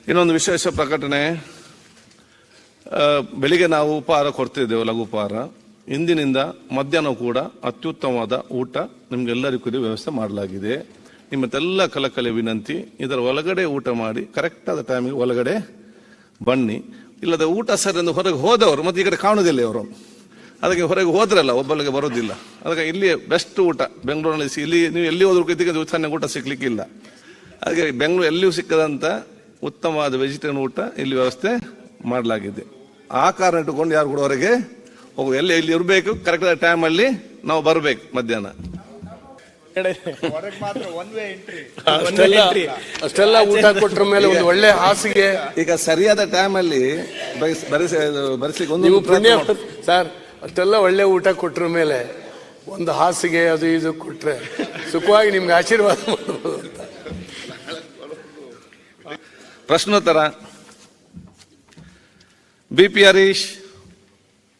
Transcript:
ಇನ್ನೊಂದು ವಿಶೇಷ ಪ್ರಕಟಣೆ. ಬೆಳಿಗ್ಗೆ ನಾವು ಉಪಹಾರ ಕೊಡ್ತಿದ್ದೇವೆ, ಲಘು ಉಪಹಾರ. ಇಂದಿನಿಂದ ಮಧ್ಯಾಹ್ನ ಕೂಡ ಅತ್ಯುತ್ತಮವಾದ ಊಟ ನಿಮ್ಗೆಲ್ಲರಿಗೂ ವ್ಯವಸ್ಥೆ ಮಾಡಲಾಗಿದೆ. ನಿಮ್ಮತ್ತೆಲ್ಲ ಕಳಕಳಿ ವಿನಂತಿ, ಇದರ ಒಳಗಡೆ ಊಟ ಮಾಡಿ ಕರೆಕ್ಟಾದ ಟೈಮಿಗೆ ಒಳಗಡೆ ಬನ್ನಿ. ಇಲ್ಲದ ಊಟ ಸರಿ ಎಂದು ಹೊರಗೆ ಹೋದವರು ಮತ್ತೆ ಈ ಕಡೆ ಕಾಣುವುದಿಲ್ಲ ಅವರು, ಅದಕ್ಕೆ ಹೊರಗೆ ಹೋದ್ರಲ್ಲ ಒಬ್ಬಳಿಗೆ ಬರೋದಿಲ್ಲ. ಅದಕ್ಕೆ ಇಲ್ಲಿ ಬೆಸ್ಟ್ ಊಟ ಬೆಂಗಳೂರಿನಲ್ಲಿ ಇಲ್ಲಿ ನೀವು ಎಲ್ಲಿ ಹೋದ್ರೂ ಇದಕ್ಕೆ ಚೆನ್ನಾಗಿ ಊಟ ಸಿಗ್ಲಿಕ್ಕಿಲ್ಲ. ಹಾಗೆ ಬೆಂಗಳೂರು ಎಲ್ಲಿಯೂ ಸಿಕ್ಕದಂತ ಉತ್ತಮವಾದ ವೆಜಿಟೇರಿಯನ್ ಊಟ ಇಲ್ಲಿ ವ್ಯವಸ್ಥೆ ಮಾಡಲಾಗಿದೆ. ಆ ಕಾರಣ ಇಟ್ಟುಕೊಂಡು ಯಾರು ಕೂಡ ಹೊರಗೆ ಹೋಗುವ, ಇಲ್ಲಿ ಇರಬೇಕು, ಕರೆಕ್ಟ್ ಟೈಮಲ್ಲಿ ನಾವು ಬರಬೇಕು ಮಧ್ಯಾಹ್ನ. ಅಷ್ಟೆಲ್ಲ ಊಟ ಕೊಟ್ರ ಮೇಲೆ ಒಂದು ಒಳ್ಳೆ ಹಾಸಿಗೆ, ಈಗ ಸರಿಯಾದ ಟೈಮಲ್ಲಿ ಬರೆಸಲಿಕ್ಕೆ ಒಂದು ಸರ್, ಅಷ್ಟೆಲ್ಲ ಒಳ್ಳೆ ಊಟ ಕೊಟ್ರ ಮೇಲೆ ಒಂದು ಹಾಸಿಗೆ ಅದು ಇದು ಕೊಟ್ರೆ ಸುಖವಾಗಿ ನಿಮ್ಗೆ ಆಶೀರ್ವಾದ ಮಾಡಬಹುದು ಅಂತ. ಪ್ರಶ್ನೋತ್ತರ. B P Harish.